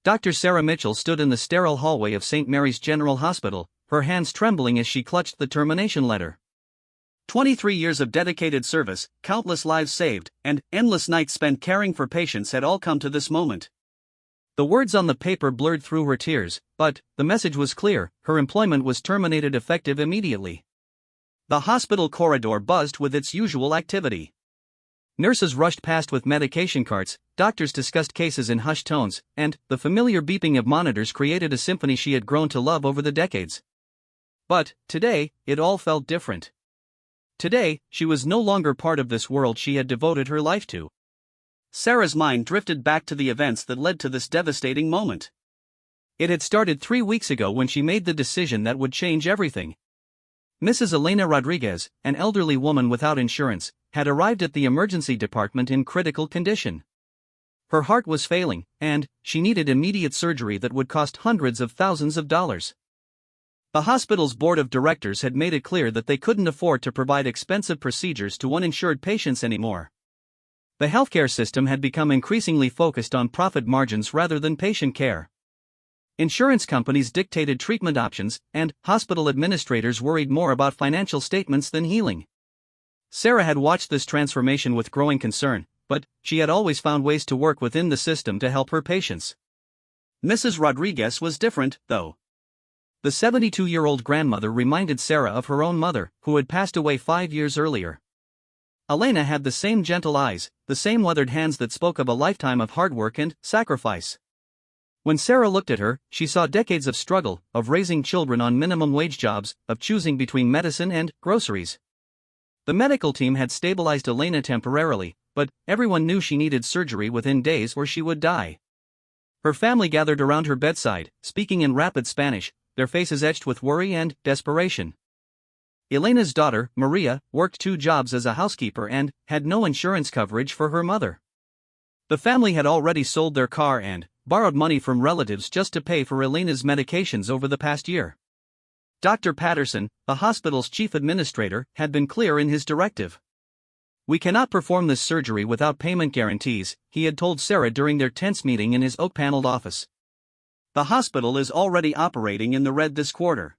Dr. Sarah Mitchell stood in the sterile hallway of St. Mary's General Hospital, her hands trembling as she clutched the termination letter. 23 years of dedicated service, countless lives saved, and endless nights spent caring for patients had all come to this moment. The words on the paper blurred through her tears, but the message was clear: her employment was terminated effective immediately. The hospital corridor buzzed with its usual activity. Nurses rushed past with medication carts, doctors discussed cases in hushed tones, and the familiar beeping of monitors created a symphony she had grown to love over the decades. But today, it all felt different. Today, she was no longer part of this world she had devoted her life to. Sarah's mind drifted back to the events that led to this devastating moment. It had started 3 weeks ago when she made the decision that would change everything. Mrs. Elena Rodriguez, an elderly woman without insurance, had arrived at the emergency department in critical condition. Her heart was failing, and she needed immediate surgery that would cost hundreds of thousands of dollars. The hospital's board of directors had made it clear that they couldn't afford to provide expensive procedures to uninsured patients anymore. The healthcare system had become increasingly focused on profit margins rather than patient care. Insurance companies dictated treatment options, and hospital administrators worried more about financial statements than healing. Sarah had watched this transformation with growing concern, but she had always found ways to work within the system to help her patients. Mrs. Rodriguez was different, though. The 72-year-old grandmother reminded Sarah of her own mother, who had passed away 5 years earlier. Elena had the same gentle eyes, the same weathered hands that spoke of a lifetime of hard work and sacrifice. When Sarah looked at her, she saw decades of struggle, of raising children on minimum wage jobs, of choosing between medicine and groceries. The medical team had stabilized Elena temporarily, but everyone knew she needed surgery within days or she would die. Her family gathered around her bedside, speaking in rapid Spanish, their faces etched with worry and desperation. Elena's daughter, Maria, worked 2 jobs as a housekeeper and had no insurance coverage for her mother. The family had already sold their car and borrowed money from relatives just to pay for Elena's medications over the past year. Dr. Patterson, the hospital's chief administrator, had been clear in his directive. "We cannot perform this surgery without payment guarantees," he had told Sarah during their tense meeting in his oak-paneled office. "The hospital is already operating in the red this quarter.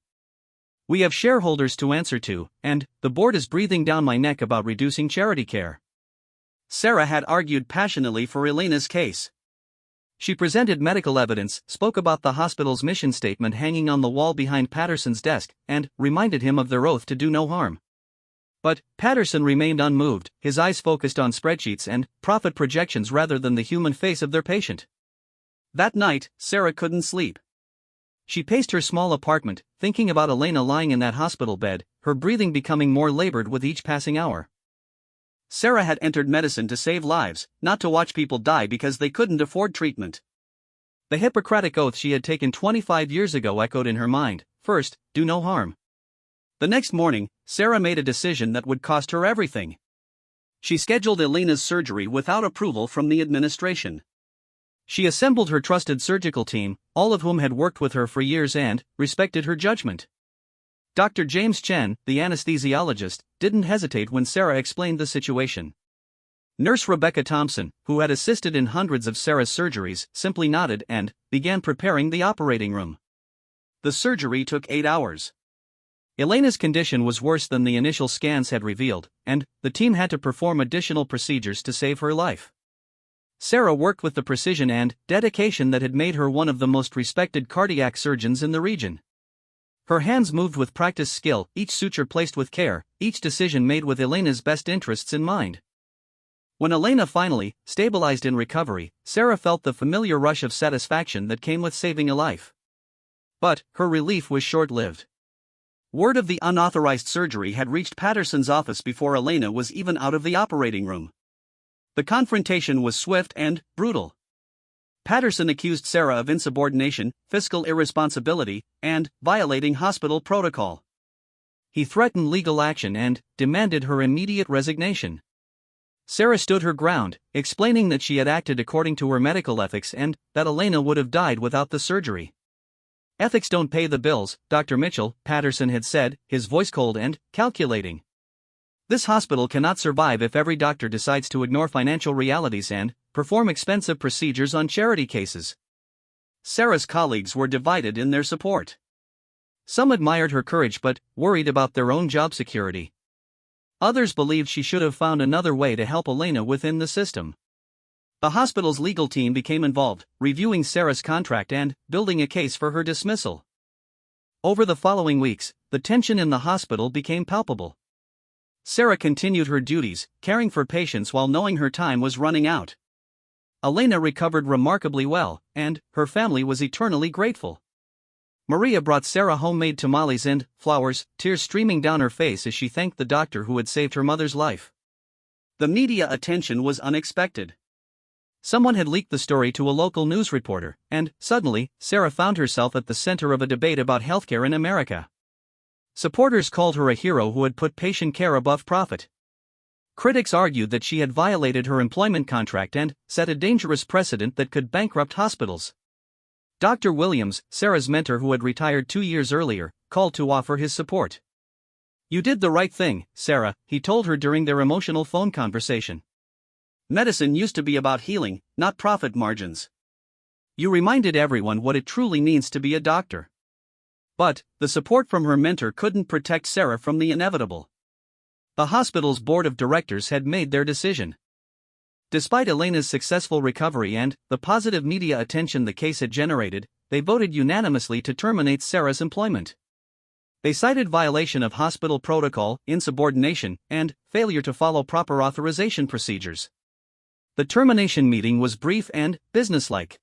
We have shareholders to answer to, and the board is breathing down my neck about reducing charity care." Sarah had argued passionately for Elena's case. She presented medical evidence, spoke about the hospital's mission statement hanging on the wall behind Patterson's desk, and reminded him of their oath to do no harm. But Patterson remained unmoved, his eyes focused on spreadsheets and profit projections rather than the human face of their patient. That night, Sarah couldn't sleep. She paced her small apartment, thinking about Elena lying in that hospital bed, her breathing becoming more labored with each passing hour. Sarah had entered medicine to save lives, not to watch people die because they couldn't afford treatment. The Hippocratic oath she had taken 25 years ago echoed in her mind: first, do no harm. The next morning, Sarah made a decision that would cost her everything. She scheduled Elena's surgery without approval from the administration. She assembled her trusted surgical team, all of whom had worked with her for years and respected her judgment. Dr. James Chen, the anesthesiologist, didn't hesitate when Sarah explained the situation. Nurse Rebecca Thompson, who had assisted in hundreds of Sarah's surgeries, simply nodded and began preparing the operating room. The surgery took 8 hours. Elena's condition was worse than the initial scans had revealed, and the team had to perform additional procedures to save her life. Sarah worked with the precision and dedication that had made her one of the most respected cardiac surgeons in the region. Her hands moved with practiced skill, each suture placed with care, each decision made with Elena's best interests in mind. When Elena finally stabilized in recovery, Sarah felt the familiar rush of satisfaction that came with saving a life. But her relief was short-lived. Word of the unauthorized surgery had reached Patterson's office before Elena was even out of the operating room. The confrontation was swift and brutal. Patterson accused Sarah of insubordination, fiscal irresponsibility, and violating hospital protocol. He threatened legal action and demanded her immediate resignation. Sarah stood her ground, explaining that she had acted according to her medical ethics and that Elena would have died without the surgery. "Ethics don't pay the bills, Dr. Mitchell," Patterson had said, his voice cold and calculating. "This hospital cannot survive if every doctor decides to ignore financial realities and perform expensive procedures on charity cases." Sarah's colleagues were divided in their support. Some admired her courage but worried about their own job security. Others believed she should have found another way to help Elena within the system. The hospital's legal team became involved, reviewing Sarah's contract and building a case for her dismissal. Over the following weeks, the tension in the hospital became palpable. Sarah continued her duties, caring for patients while knowing her time was running out. Elena recovered remarkably well, and her family was eternally grateful. Maria brought Sarah homemade tamales and flowers, tears streaming down her face as she thanked the doctor who had saved her mother's life. The media attention was unexpected. Someone had leaked the story to a local news reporter, and suddenly, Sarah found herself at the center of a debate about healthcare in America. Supporters called her a hero who had put patient care above profit. Critics argued that she had violated her employment contract and set a dangerous precedent that could bankrupt hospitals. Dr. Williams, Sarah's mentor who had retired 2 years earlier, called to offer his support. "You did the right thing, Sarah," he told her during their emotional phone conversation. "Medicine used to be about healing, not profit margins. You reminded everyone what it truly means to be a doctor." But the support from her mentor couldn't protect Sarah from the inevitable. The hospital's board of directors had made their decision. Despite Elena's successful recovery and the positive media attention the case had generated, they voted unanimously to terminate Sarah's employment. They cited violation of hospital protocol, insubordination, and failure to follow proper authorization procedures. The termination meeting was brief and businesslike.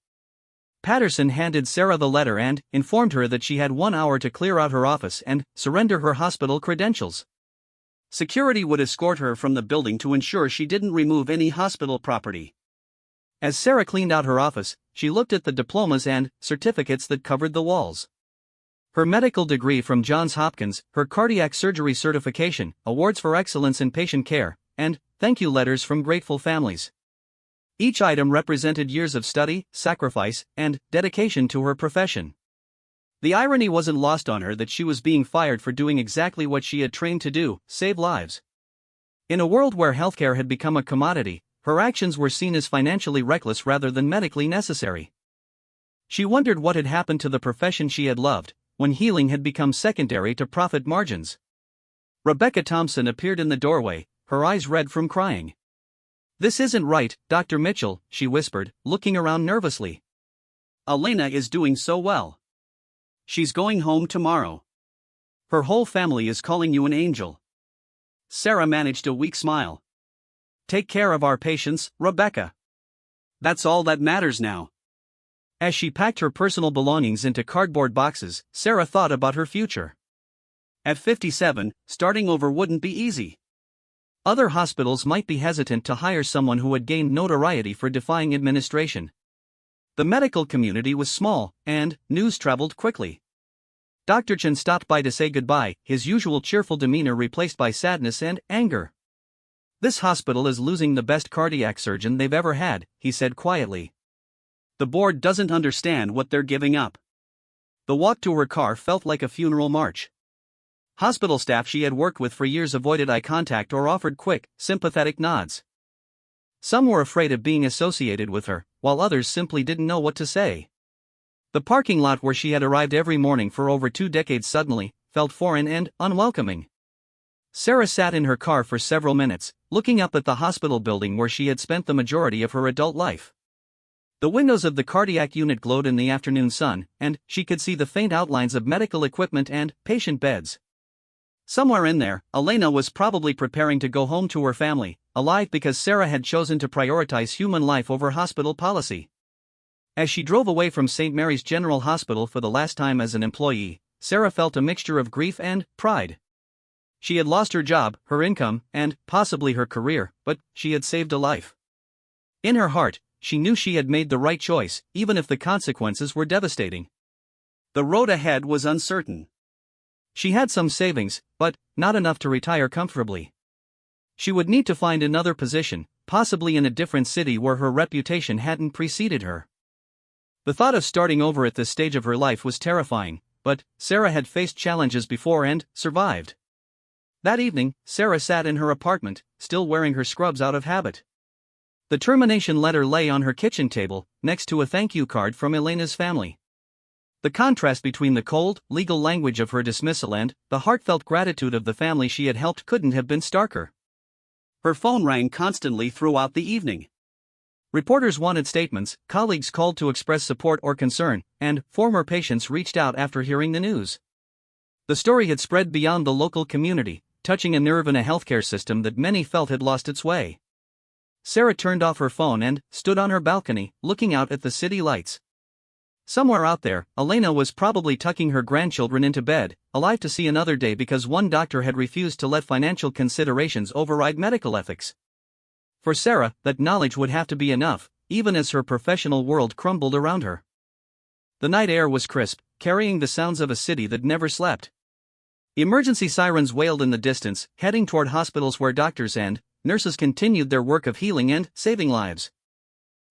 Patterson handed Sarah the letter and informed her that she had 1 hour to clear out her office and surrender her hospital credentials. Security would escort her from the building to ensure she didn't remove any hospital property. As Sarah cleaned out her office, she looked at the diplomas and certificates that covered the walls. Her medical degree from Johns Hopkins, her cardiac surgery certification, awards for excellence in patient care, and thank you letters from grateful families. Each item represented years of study, sacrifice, and dedication to her profession. The irony wasn't lost on her that she was being fired for doing exactly what she had trained to do: save lives. In a world where healthcare had become a commodity, her actions were seen as financially reckless rather than medically necessary. She wondered what had happened to the profession she had loved, when healing had become secondary to profit margins. Rebecca Thompson appeared in the doorway, her eyes red from crying. "This isn't right, Dr. Mitchell," she whispered, looking around nervously. "Elena is doing so well. She's going home tomorrow. Her whole family is calling you an angel." Sarah managed a weak smile. "Take care of our patients, Rebecca. That's all that matters now." As she packed her personal belongings into cardboard boxes, Sarah thought about her future. At 57, starting over wouldn't be easy. Other hospitals might be hesitant to hire someone who had gained notoriety for defying administration. The medical community was small, and news traveled quickly. Dr. Chen stopped by to say goodbye, his usual cheerful demeanor replaced by sadness and anger. "This hospital is losing the best cardiac surgeon they've ever had," he said quietly. "The board doesn't understand what they're giving up." The walk to her car felt like a funeral march. Hospital staff she had worked with for years avoided eye contact or offered quick, sympathetic nods. Some were afraid of being associated with her, while others simply didn't know what to say. The parking lot where she had arrived every morning for over 2 decades suddenly felt foreign and unwelcoming. Sarah sat in her car for several minutes, looking up at the hospital building where she had spent the majority of her adult life. The windows of the cardiac unit glowed in the afternoon sun, and she could see the faint outlines of medical equipment and patient beds. Somewhere in there, Elena was probably preparing to go home to her family, alive because Sarah had chosen to prioritize human life over hospital policy. As she drove away from St. Mary's General Hospital for the last time as an employee, Sarah felt a mixture of grief and pride. She had lost her job, her income, and possibly her career, but she had saved a life. In her heart, she knew she had made the right choice, even if the consequences were devastating. The road ahead was uncertain. She had some savings, but not enough to retire comfortably. She would need to find another position, possibly in a different city where her reputation hadn't preceded her. The thought of starting over at this stage of her life was terrifying, but Sarah had faced challenges before and survived. That evening, Sarah sat in her apartment, still wearing her scrubs out of habit. The termination letter lay on her kitchen table, next to a thank you card from Elena's family. The contrast between the cold, legal language of her dismissal and the heartfelt gratitude of the family she had helped couldn't have been starker. Her phone rang constantly throughout the evening. Reporters wanted statements, colleagues called to express support or concern, and former patients reached out after hearing the news. The story had spread beyond the local community, touching a nerve in a healthcare system that many felt had lost its way. Sarah turned off her phone and stood on her balcony, looking out at the city lights. Somewhere out there, Elena was probably tucking her grandchildren into bed, alive to see another day because one doctor had refused to let financial considerations override medical ethics. For Sarah, that knowledge would have to be enough, even as her professional world crumbled around her. The night air was crisp, carrying the sounds of a city that never slept. Emergency sirens wailed in the distance, heading toward hospitals where doctors and nurses continued their work of healing and saving lives.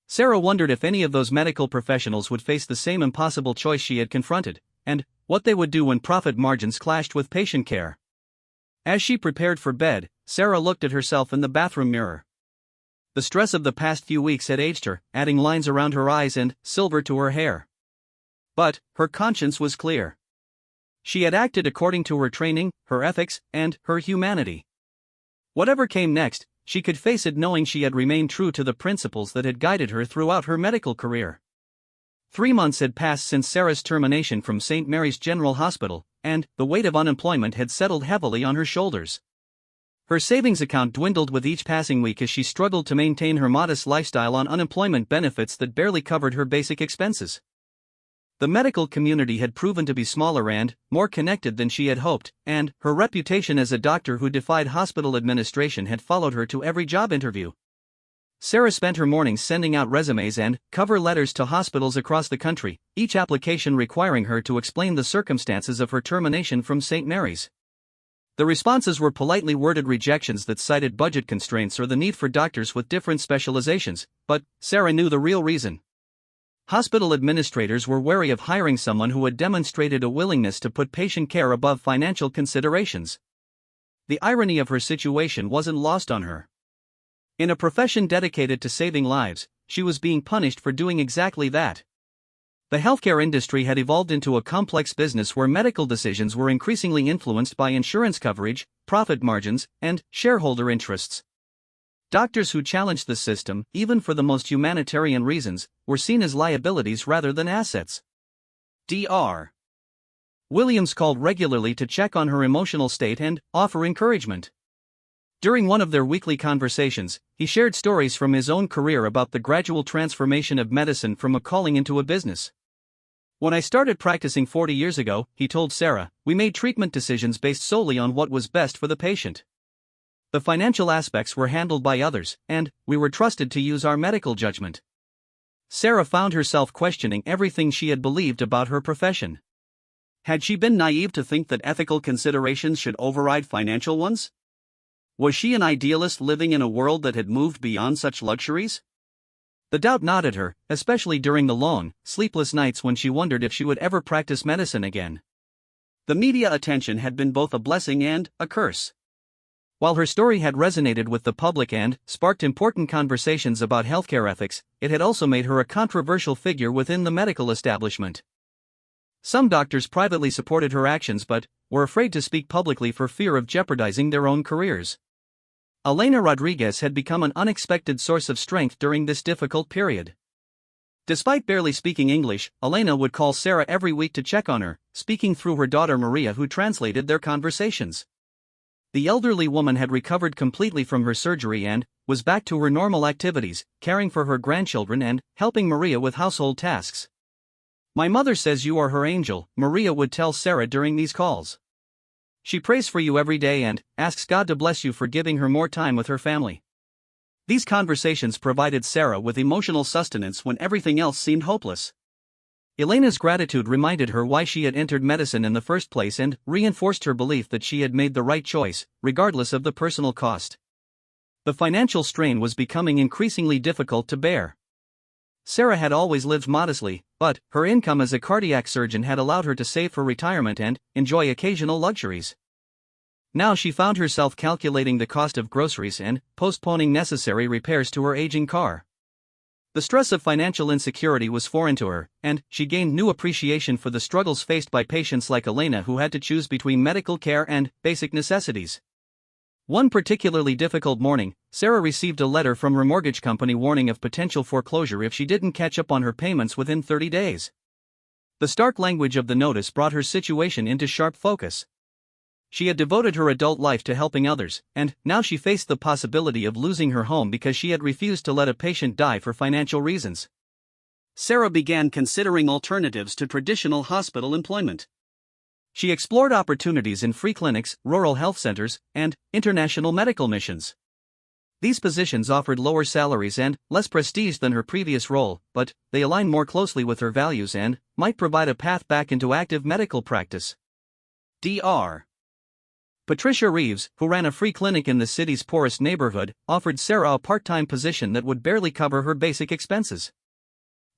Sarah wondered if any of those medical professionals would face the same impossible choice she had confronted, and what they would do when profit margins clashed with patient care. As she prepared for bed, Sarah looked at herself in the bathroom mirror. The stress of the past few weeks had aged her, adding lines around her eyes and silver to her hair. But her conscience was clear. She had acted according to her training, her ethics, and her humanity. Whatever came next, she could face it knowing she had remained true to the principles that had guided her throughout her medical career. 3 months had passed since Sarah's termination from St. Mary's General Hospital, and the weight of unemployment had settled heavily on her shoulders. Her savings account dwindled with each passing week as she struggled to maintain her modest lifestyle on unemployment benefits that barely covered her basic expenses. The medical community had proven to be smaller and more connected than she had hoped, and her reputation as a doctor who defied hospital administration had followed her to every job interview. Sarah spent her mornings sending out resumes and cover letters to hospitals across the country, each application requiring her to explain the circumstances of her termination from St. Mary's. The responses were politely worded rejections that cited budget constraints or the need for doctors with different specializations, but Sarah knew the real reason. Hospital administrators were wary of hiring someone who had demonstrated a willingness to put patient care above financial considerations. The irony of her situation wasn't lost on her. In a profession dedicated to saving lives, she was being punished for doing exactly that. The healthcare industry had evolved into a complex business where medical decisions were increasingly influenced by insurance coverage, profit margins, and shareholder interests. Doctors who challenged the system, even for the most humanitarian reasons, were seen as liabilities rather than assets. Dr. Williams called regularly to check on her emotional state and offer encouragement. During one of their weekly conversations, he shared stories from his own career about the gradual transformation of medicine from a calling into a business. "When I started practicing 40 years ago," he told Sarah, "we made treatment decisions based solely on what was best for the patient. The financial aspects were handled by others, and we were trusted to use our medical judgment." Sarah found herself questioning everything she had believed about her profession. Had she been naive to think that ethical considerations should override financial ones? Was she an idealist living in a world that had moved beyond such luxuries? The doubt gnawed at her, especially during the long, sleepless nights when she wondered if she would ever practice medicine again. The media attention had been both a blessing and a curse. While her story had resonated with the public and sparked important conversations about healthcare ethics, it had also made her a controversial figure within the medical establishment. Some doctors privately supported her actions but were afraid to speak publicly for fear of jeopardizing their own careers. Elena Rodriguez had become an unexpected source of strength during this difficult period. Despite barely speaking English, Elena would call Sarah every week to check on her, speaking through her daughter Maria, who translated their conversations. The elderly woman had recovered completely from her surgery and was back to her normal activities, caring for her grandchildren and helping Maria with household tasks. "My mother says you are her angel," Maria would tell Sarah during these calls. "She prays for you every day and asks God to bless you for giving her more time with her family." These conversations provided Sarah with emotional sustenance when everything else seemed hopeless. Elena's gratitude reminded her why she had entered medicine in the first place and reinforced her belief that she had made the right choice, regardless of the personal cost. The financial strain was becoming increasingly difficult to bear. Sarah had always lived modestly, but her income as a cardiac surgeon had allowed her to save for retirement and enjoy occasional luxuries. now she found herself calculating the cost of groceries and postponing necessary repairs to her aging car. The stress of financial insecurity was foreign to her, and she gained new appreciation for the struggles faced by patients like Elena who had to choose between medical care and basic necessities. One particularly difficult morning, Sarah received a letter from her mortgage company warning of potential foreclosure if she didn't catch up on her payments within 30 days. The stark language of the notice brought her situation into sharp focus. She had devoted her adult life to helping others, and now she faced the possibility of losing her home because she had refused to let a patient die for financial reasons. Sarah began considering alternatives to traditional hospital employment. She explored opportunities in free clinics, rural health centers, and international medical missions. These positions offered lower salaries and less prestige than her previous role, but they aligned more closely with her values and might provide a path back into active medical practice. Dr. Patricia Reeves, who ran a free clinic in the city's poorest neighborhood, offered Sarah a part-time position that would barely cover her basic expenses.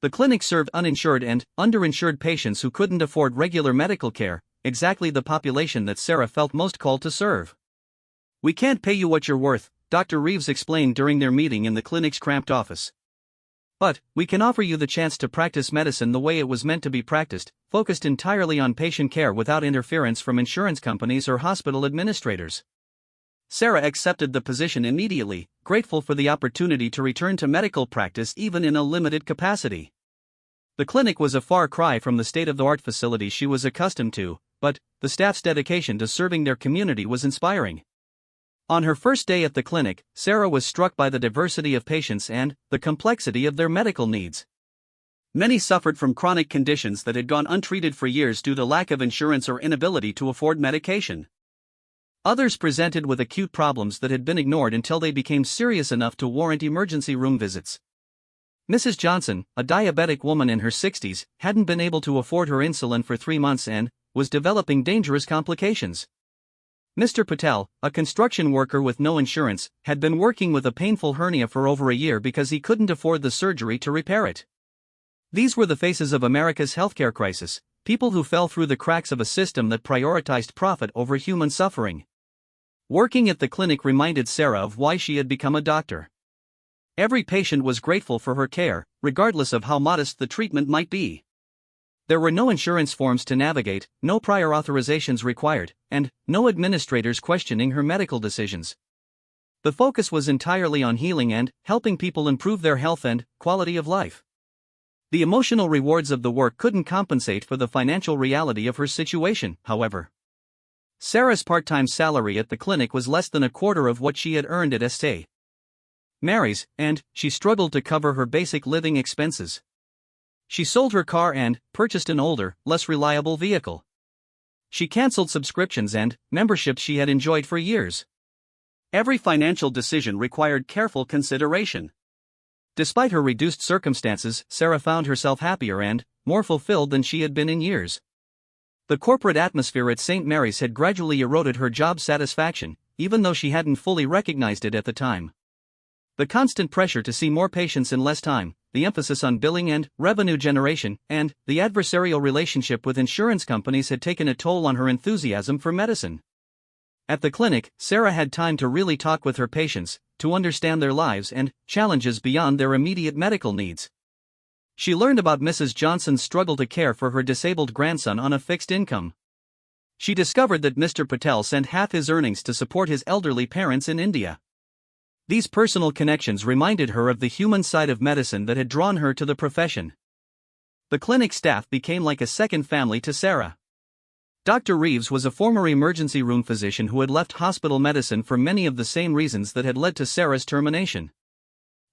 The clinic served uninsured and underinsured patients who couldn't afford regular medical care, exactly the population that Sarah felt most called to serve. "We can't pay you what you're worth," Dr. Reeves explained during their meeting in the clinic's cramped office. "But we can offer you the chance to practice medicine the way it was meant to be practiced, focused entirely on patient care without interference from insurance companies or hospital administrators." Sarah accepted the position immediately, grateful for the opportunity to return to medical practice even in a limited capacity. The clinic was a far cry from the state-of-the-art facilities she was accustomed to, but the staff's dedication to serving their community was inspiring. On her first day at the clinic, Sarah was struck by the diversity of patients and the complexity of their medical needs. Many suffered from chronic conditions that had gone untreated for years due to lack of insurance or inability to afford medication. Others presented with acute problems that had been ignored until they became serious enough to warrant emergency room visits. Mrs. Johnson, a diabetic woman in her 60s, hadn't been able to afford her insulin for 3 months and was developing dangerous complications. Mr. Patel, a construction worker with no insurance, had been working with a painful hernia for over a year because he couldn't afford the surgery to repair it. These were the faces of America's healthcare crisis, people who fell through the cracks of a system that prioritized profit over human suffering. Working at the clinic reminded Sarah of why she had become a doctor. Every patient was grateful for her care, regardless of how modest the treatment might be. There were no insurance forms to navigate, no prior authorizations required, and no administrators questioning her medical decisions. The focus was entirely on healing and helping people improve their health and quality of life. The emotional rewards of the work couldn't compensate for the financial reality of her situation, however. Sarah's part-time salary at the clinic was less than a quarter of what she had earned at St. Mary's, and she struggled to cover her basic living expenses. She sold her car and purchased an older, less reliable vehicle. She canceled subscriptions and memberships she had enjoyed for years. Every financial decision required careful consideration. Despite her reduced circumstances, Sarah found herself happier and more fulfilled than she had been in years. The corporate atmosphere at St. Mary's had gradually eroded her job satisfaction, even though she hadn't fully recognized it at the time. The constant pressure to see more patients in less time, the emphasis on billing and revenue generation, and the adversarial relationship with insurance companies had taken a toll on her enthusiasm for medicine. At the clinic, Sarah had time to really talk with her patients, to understand their lives and challenges beyond their immediate medical needs. She learned about Mrs. Johnson's struggle to care for her disabled grandson on a fixed income. She discovered that Mr. Patel sent half his earnings to support his elderly parents in India. These personal connections reminded her of the human side of medicine that had drawn her to the profession. The clinic staff became like a second family to Sarah. Dr. Reeves was a former emergency room physician who had left hospital medicine for many of the same reasons that had led to Sarah's termination.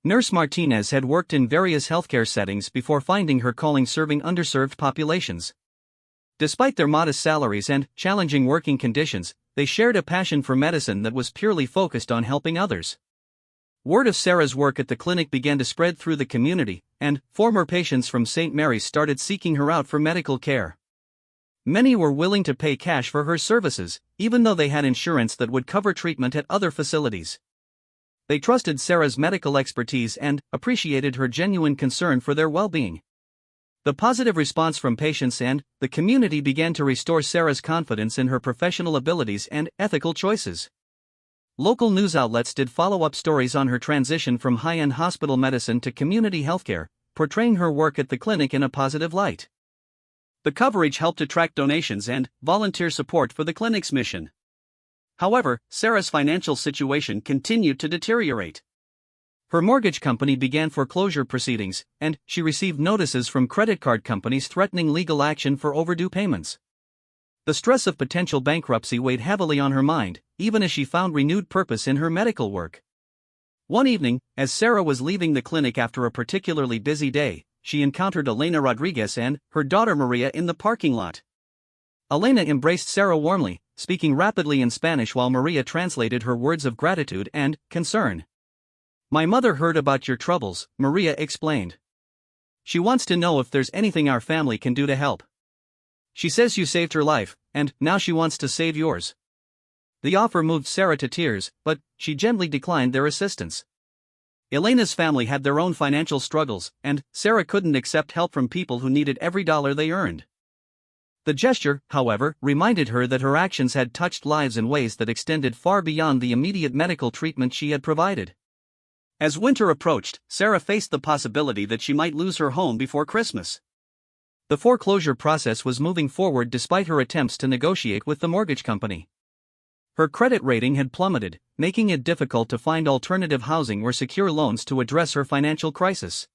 Nurse Martinez had worked in various healthcare settings before finding her calling serving underserved populations. Despite their modest salaries and challenging working conditions, they shared a passion for medicine that was purely focused on helping others. Word of Sarah's work at the clinic began to spread through the community, and former patients from St. Mary's started seeking her out for medical care. Many were willing to pay cash for her services, even though they had insurance that would cover treatment at other facilities. They trusted Sarah's medical expertise and appreciated her genuine concern for their well-being. The positive response from patients and the community began to restore Sarah's confidence in her professional abilities and ethical choices. Local news outlets did follow-up stories on her transition from high-end hospital medicine to community healthcare, portraying her work at the clinic in a positive light. The coverage helped attract donations and volunteer support for the clinic's mission. However, Sarah's financial situation continued to deteriorate. Her mortgage company began foreclosure proceedings, and she received notices from credit card companies threatening legal action for overdue payments. The stress of potential bankruptcy weighed heavily on her mind, even as she found renewed purpose in her medical work. One evening, as Sarah was leaving the clinic after a particularly busy day, she encountered Elena Rodriguez and her daughter Maria in the parking lot. Elena embraced Sarah warmly, speaking rapidly in Spanish while Maria translated her words of gratitude and concern. "My mother heard about your troubles," Maria explained. "She wants to know if there's anything our family can do to help. She says you saved her life, and now she wants to save yours." The offer moved Sarah to tears, but she gently declined their assistance. Elena's family had their own financial struggles, and Sarah couldn't accept help from people who needed every dollar they earned. The gesture, however, reminded her that her actions had touched lives in ways that extended far beyond the immediate medical treatment she had provided. As winter approached, Sarah faced the possibility that she might lose her home before Christmas. The foreclosure process was moving forward despite her attempts to negotiate with the mortgage company. Her credit rating had plummeted, making it difficult to find alternative housing or secure loans to address her financial crisis.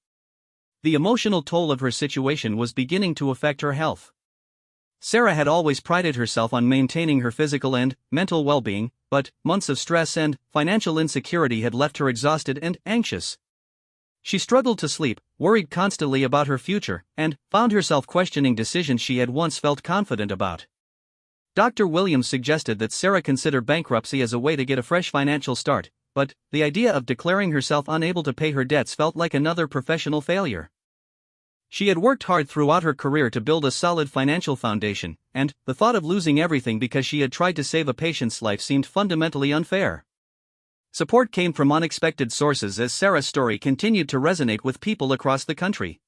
The emotional toll of her situation was beginning to affect her health. Sarah had always prided herself on maintaining her physical and mental well-being, but months of stress and financial insecurity had left her exhausted and anxious. She struggled to sleep, worried constantly about her future, and found herself questioning decisions she had once felt confident about. Dr. Williams suggested that Sarah consider bankruptcy as a way to get a fresh financial start, but the idea of declaring herself unable to pay her debts felt like another professional failure. She had worked hard throughout her career to build a solid financial foundation, and the thought of losing everything because she had tried to save a patient's life seemed fundamentally unfair. Support came from unexpected sources as Sarah's story continued to resonate with people across the country.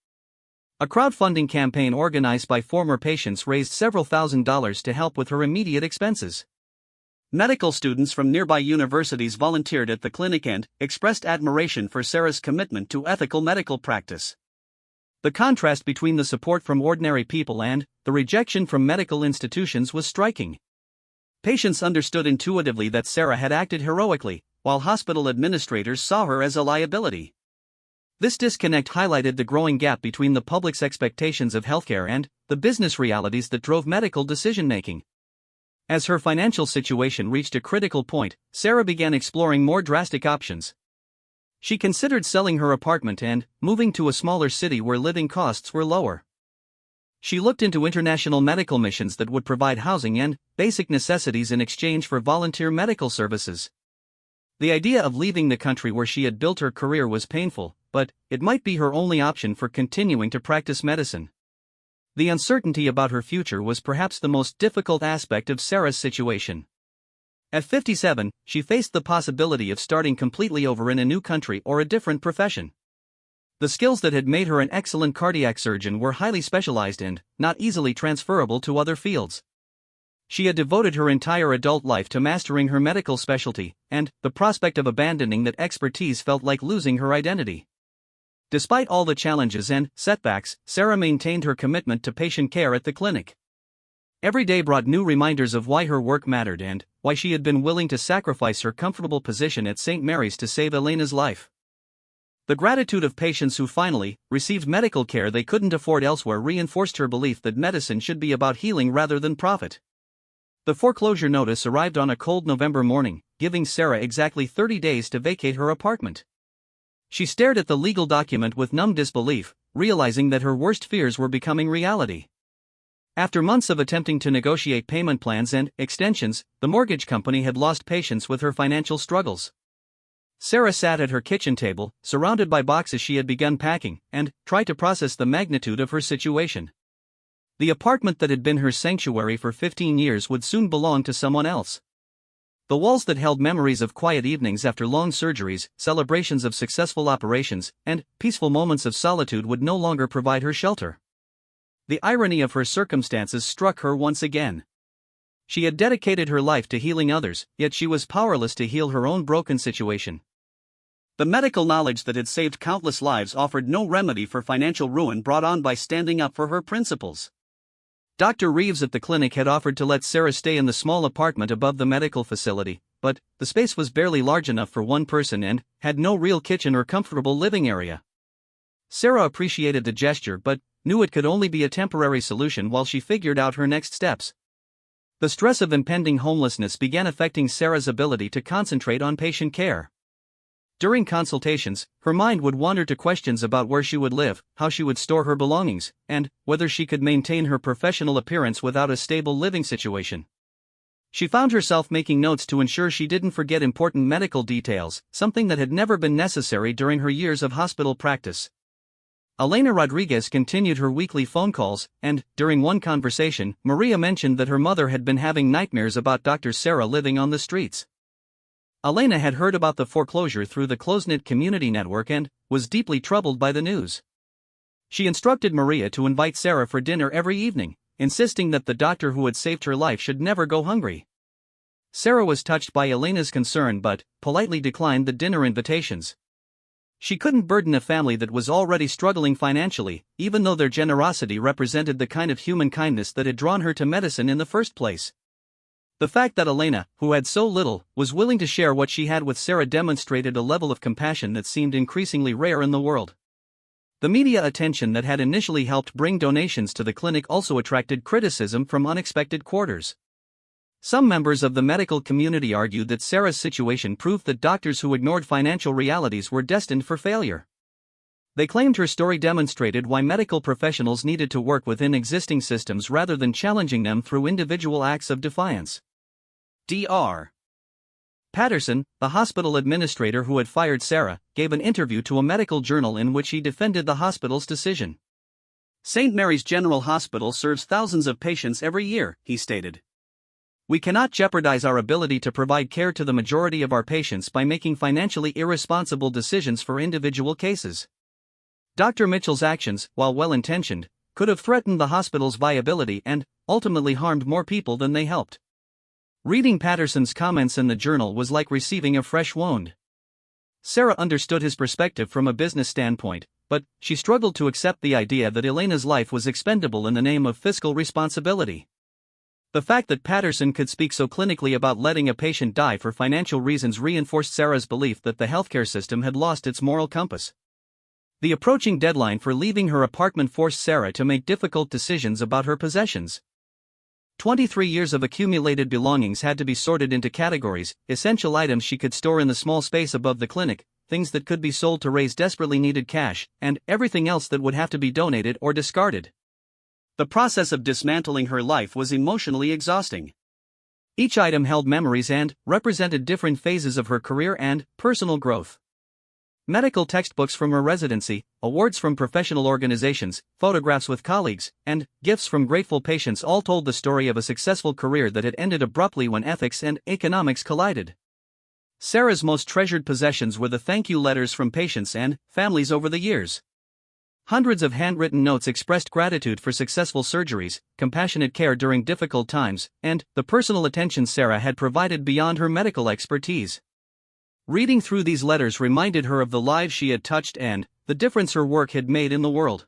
A crowdfunding campaign organized by former patients raised several $1,000s to help with her immediate expenses. Medical students from nearby universities volunteered at the clinic and expressed admiration for Sarah's commitment to ethical medical practice. The contrast between the support from ordinary people and the rejection from medical institutions was striking. Patients understood intuitively that Sarah had acted heroically, while hospital administrators saw her as a liability. This disconnect highlighted the growing gap between the public's expectations of healthcare and the business realities that drove medical decision-making. As her financial situation reached a critical point, Sarah began exploring more drastic options. She considered selling her apartment and moving to a smaller city where living costs were lower. She looked into international medical missions that would provide housing and basic necessities in exchange for volunteer medical services. The idea of leaving the country where she had built her career was painful, but it might be her only option for continuing to practice medicine. The uncertainty about her future was perhaps the most difficult aspect of Sarah's situation. At 57, she faced the possibility of starting completely over in a new country or a different profession. The skills that had made her an excellent cardiac surgeon were highly specialized and not easily transferable to other fields. She had devoted her entire adult life to mastering her medical specialty, and the prospect of abandoning that expertise felt like losing her identity. Despite all the challenges and setbacks, Sarah maintained her commitment to patient care at the clinic. Every day brought new reminders of why her work mattered and why she had been willing to sacrifice her comfortable position at St. Mary's to save Elena's life. The gratitude of patients who finally received medical care they couldn't afford elsewhere reinforced her belief that medicine should be about healing rather than profit. The foreclosure notice arrived on a cold November morning, giving Sarah exactly 30 days to vacate her apartment. She stared at the legal document with numb disbelief, realizing that her worst fears were becoming reality. After months of attempting to negotiate payment plans and extensions, the mortgage company had lost patience with her financial struggles. Sarah sat at her kitchen table, surrounded by boxes she had begun packing, and tried to process the magnitude of her situation. The apartment that had been her sanctuary for 15 years would soon belong to someone else. The walls that held memories of quiet evenings after long surgeries, celebrations of successful operations, and peaceful moments of solitude would no longer provide her shelter. The irony of her circumstances struck her once again. She had dedicated her life to healing others, yet she was powerless to heal her own broken situation. The medical knowledge that had saved countless lives offered no remedy for financial ruin brought on by standing up for her principles. Dr. Reeves at the clinic had offered to let Sarah stay in the small apartment above the medical facility, but the space was barely large enough for one person and had no real kitchen or comfortable living area. Sarah appreciated the gesture but knew it could only be a temporary solution while she figured out her next steps. The stress of impending homelessness began affecting Sarah's ability to concentrate on patient care. During consultations, her mind would wander to questions about where she would live, how she would store her belongings, and whether she could maintain her professional appearance without a stable living situation. She found herself making notes to ensure she didn't forget important medical details, something that had never been necessary during her years of hospital practice. Elena Rodriguez continued her weekly phone calls, and, during one conversation, Maria mentioned that her mother had been having nightmares about Dr. Sarah living on the streets. Elena had heard about the foreclosure through the close-knit community network and was deeply troubled by the news. She instructed Maria to invite Sarah for dinner every evening, insisting that the doctor who had saved her life should never go hungry. Sarah was touched by Elena's concern but politely declined the dinner invitations. She couldn't burden a family that was already struggling financially, even though their generosity represented the kind of human kindness that had drawn her to medicine in the first place. The fact that Elena, who had so little, was willing to share what she had with Sarah demonstrated a level of compassion that seemed increasingly rare in the world. The media attention that had initially helped bring donations to the clinic also attracted criticism from unexpected quarters. Some members of the medical community argued that Sarah's situation proved that doctors who ignored financial realities were destined for failure. They claimed her story demonstrated why medical professionals needed to work within existing systems rather than challenging them through individual acts of defiance. Dr. Patterson, the hospital administrator who had fired Sarah, gave an interview to a medical journal in which he defended the hospital's decision. "St. Mary's General Hospital serves thousands of patients every year," he stated. "We cannot jeopardize our ability to provide care to the majority of our patients by making financially irresponsible decisions for individual cases." Dr. Mitchell's actions, while well-intentioned, could have threatened the hospital's viability and ultimately harmed more people than they helped. Reading Patterson's comments in the journal was like receiving a fresh wound. Sarah understood his perspective from a business standpoint, but she struggled to accept the idea that Elena's life was expendable in the name of fiscal responsibility. The fact that Patterson could speak so clinically about letting a patient die for financial reasons reinforced Sarah's belief that the healthcare system had lost its moral compass. The approaching deadline for leaving her apartment forced Sarah to make difficult decisions about her possessions. 23 years of accumulated belongings had to be sorted into categories: essential items she could store in the small space above the clinic, things that could be sold to raise desperately needed cash, and everything else that would have to be donated or discarded. The process of dismantling her life was emotionally exhausting. Each item held memories and represented different phases of her career and personal growth. Medical textbooks from her residency, awards from professional organizations, photographs with colleagues, and gifts from grateful patients all told the story of a successful career that had ended abruptly when ethics and economics collided. Sarah's most treasured possessions were the thank you letters from patients and families over the years. Hundreds of handwritten notes expressed gratitude for successful surgeries, compassionate care during difficult times, and the personal attention Sarah had provided beyond her medical expertise. Reading through these letters reminded her of the lives she had touched and the difference her work had made in the world.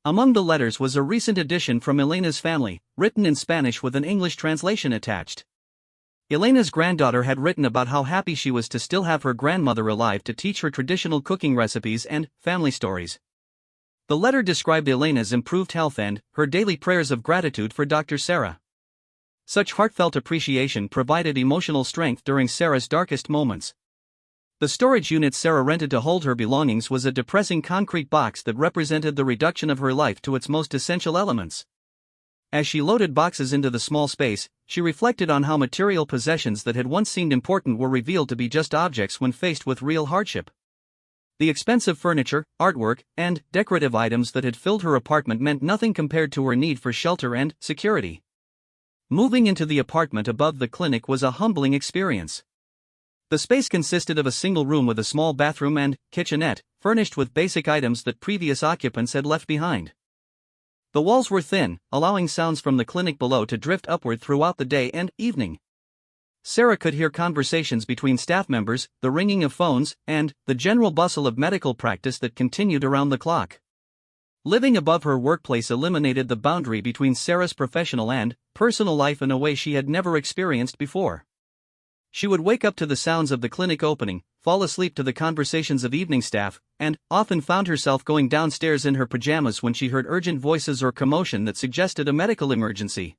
Among the letters was a recent edition from Elena's family, written in Spanish with an English translation attached. Elena's granddaughter had written about how happy she was to still have her grandmother alive to teach her traditional cooking recipes and family stories. The letter described Elena's improved health and her daily prayers of gratitude for Dr. Sarah. Such heartfelt appreciation provided emotional strength during Sarah's darkest moments. The storage unit Sarah rented to hold her belongings was a depressing concrete box that represented the reduction of her life to its most essential elements. As she loaded boxes into the small space, she reflected on how material possessions that had once seemed important were revealed to be just objects when faced with real hardship. The expensive furniture, artwork, and decorative items that had filled her apartment meant nothing compared to her need for shelter and security. Moving into the apartment above the clinic was a humbling experience. The space consisted of a single room with a small bathroom and kitchenette, furnished with basic items that previous occupants had left behind. The walls were thin, allowing sounds from the clinic below to drift upward throughout the day and evening. Sarah could hear conversations between staff members, the ringing of phones, and the general bustle of medical practice that continued around the clock. Living above her workplace eliminated the boundary between Sarah's professional and personal life in a way she had never experienced before. She would wake up to the sounds of the clinic opening, fall asleep to the conversations of evening staff, and often found herself going downstairs in her pajamas when she heard urgent voices or commotion that suggested a medical emergency.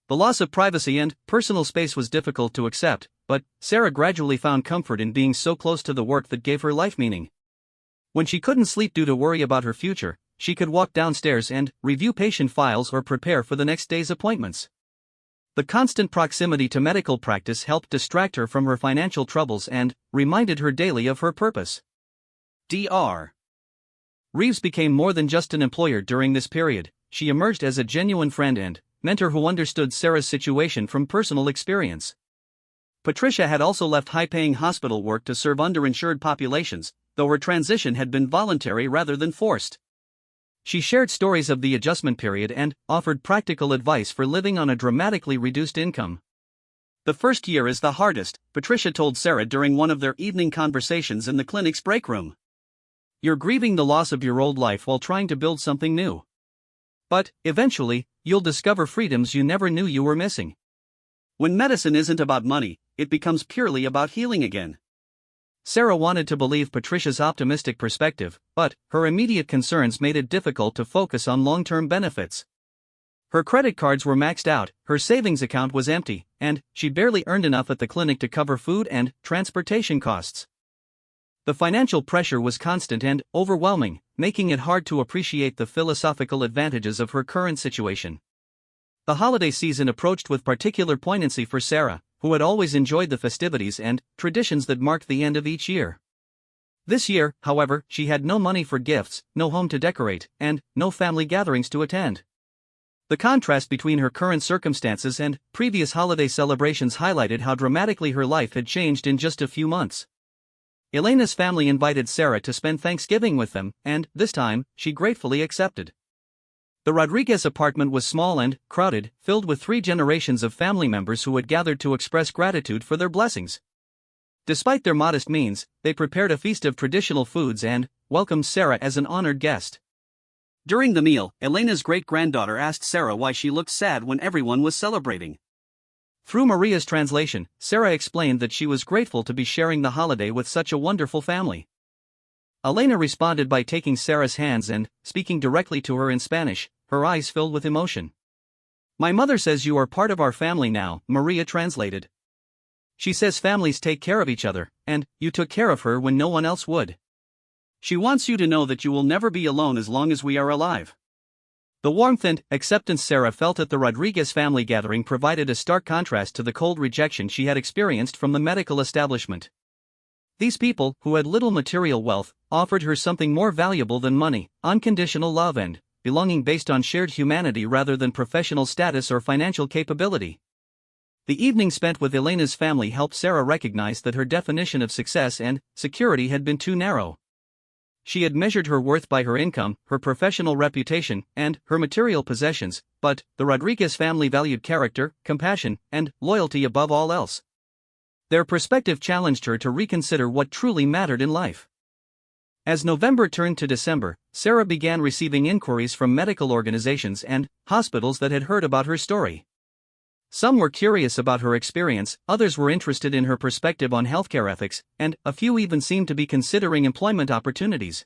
The loss of privacy and personal space was difficult to accept, but Sarah gradually found comfort in being so close to the work that gave her life meaning. When she couldn't sleep due to worry about her future, she could walk downstairs and review patient files or prepare for the next day's appointments. The constant proximity to medical practice helped distract her from her financial troubles and reminded her daily of her purpose. Dr. Reeves became more than just an employer during this period. She emerged as a genuine friend and mentor who understood Sarah's situation from personal experience. Patricia had also left high-paying hospital work to serve underinsured populations, though her transition had been voluntary rather than forced. She shared stories of the adjustment period and offered practical advice for living on a dramatically reduced income. "The first year is the hardest," Patricia told Sarah during one of their evening conversations in the clinic's break room. "You're grieving the loss of your old life while trying to build something new. But, eventually, you'll discover freedoms you never knew you were missing. When medicine isn't about money, it becomes purely about healing again." Sarah wanted to believe Patricia's optimistic perspective, but her immediate concerns made it difficult to focus on long-term benefits. Her credit cards were maxed out, her savings account was empty, and she barely earned enough at the clinic to cover food and transportation costs. The financial pressure was constant and overwhelming, making it hard to appreciate the philosophical advantages of her current situation. The holiday season approached with particular poignancy for Sarah, who had always enjoyed the festivities and traditions that marked the end of each year. This year, however, she had no money for gifts, no home to decorate, and no family gatherings to attend. The contrast between her current circumstances and previous holiday celebrations highlighted how dramatically her life had changed in just a few months. Elena's family invited Sarah to spend Thanksgiving with them, and this time, she gratefully accepted. The Rodriguez apartment was small and crowded, filled with 3 generations of family members who had gathered to express gratitude for their blessings. Despite their modest means, they prepared a feast of traditional foods and welcomed Sarah as an honored guest. During the meal, Elena's great-granddaughter asked Sarah why she looked sad when everyone was celebrating. Through Maria's translation, Sarah explained that she was grateful to be sharing the holiday with such a wonderful family. Elena responded by taking Sarah's hands and speaking directly to her in Spanish, her eyes filled with emotion. "My mother says you are part of our family now," Maria translated. "She says families take care of each other, and you took care of her when no one else would. She wants you to know that you will never be alone as long as we are alive." The warmth and acceptance Sarah felt at the Rodriguez family gathering provided a stark contrast to the cold rejection she had experienced from the medical establishment. These people, who had little material wealth, offered her something more valuable than money: unconditional love and belonging based on shared humanity rather than professional status or financial capability. The evening spent with Elena's family helped Sarah recognize that her definition of success and security had been too narrow. She had measured her worth by her income, her professional reputation, and her material possessions, but the Rodriguez family valued character, compassion, and loyalty above all else. Their perspective challenged her to reconsider what truly mattered in life. As November turned to December, Sarah began receiving inquiries from medical organizations and hospitals that had heard about her story. Some were curious about her experience, others were interested in her perspective on healthcare ethics, and a few even seemed to be considering employment opportunities.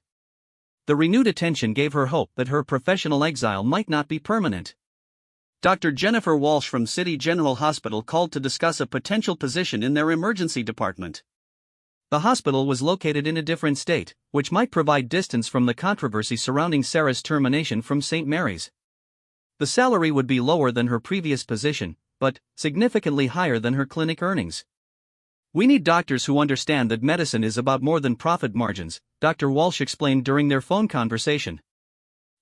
The renewed attention gave her hope that her professional exile might not be permanent. Dr. Jennifer Walsh from City General Hospital called to discuss a potential position in their emergency department. The hospital was located in a different state, which might provide distance from the controversy surrounding Sarah's termination from St. Mary's. The salary would be lower than her previous position, but significantly higher than her clinic earnings. "We need doctors who understand that medicine is about more than profit margins," Dr. Walsh explained during their phone conversation.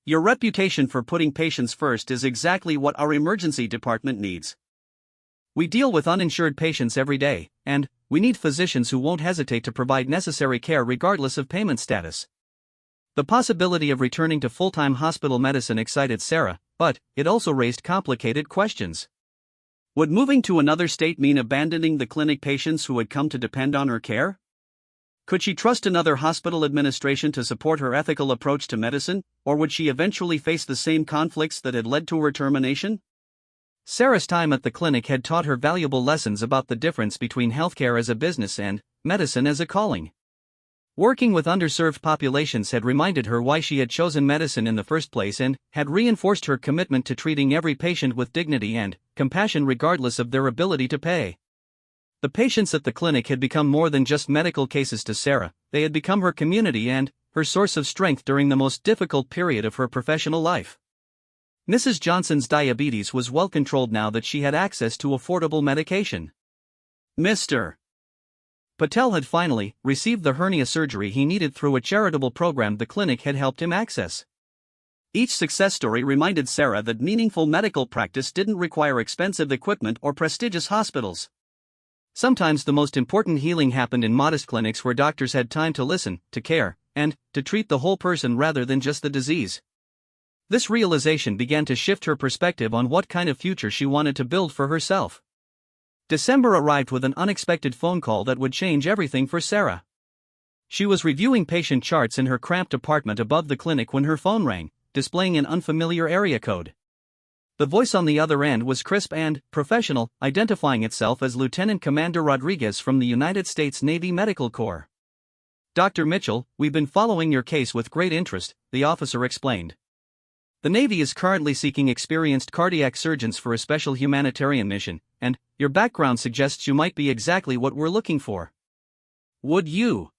"Your reputation for putting patients first is exactly what our emergency department needs. We deal with uninsured patients every day, and we need physicians who won't hesitate to provide necessary care regardless of payment status." The possibility of returning to full-time hospital medicine excited Sarah, but it also raised complicated questions. Would moving to another state mean abandoning the clinic patients who had come to depend on her care? Could she trust another hospital administration to support her ethical approach to medicine, or would she eventually face the same conflicts that had led to her termination? Sarah's time at the clinic had taught her valuable lessons about the difference between healthcare as a business and medicine as a calling. Working with underserved populations had reminded her why she had chosen medicine in the first place and had reinforced her commitment to treating every patient with dignity and compassion regardless of their ability to pay. The patients at the clinic had become more than just medical cases to Sarah, they had become her community and her source of strength during the most difficult period of her professional life. Mrs. Johnson's diabetes was well controlled now that she had access to affordable medication. Mr. Patel had finally received the hernia surgery he needed through a charitable program the clinic had helped him access. Each success story reminded Sarah that meaningful medical practice didn't require expensive equipment or prestigious hospitals. Sometimes the most important healing happened in modest clinics where doctors had time to listen, to care, and to treat the whole person rather than just the disease. This realization began to shift her perspective on what kind of future she wanted to build for herself. December arrived with an unexpected phone call that would change everything for Sarah. She was reviewing patient charts in her cramped apartment above the clinic when her phone rang, displaying an unfamiliar area code. The voice on the other end was crisp and professional, identifying itself as Lieutenant Commander Rodriguez from the United States Navy Medical Corps. "Dr. Mitchell, we've been following your case with great interest," the officer explained. "The Navy is currently seeking experienced cardiac surgeons for a special humanitarian mission, and your background suggests you might be exactly what we're looking for. Would you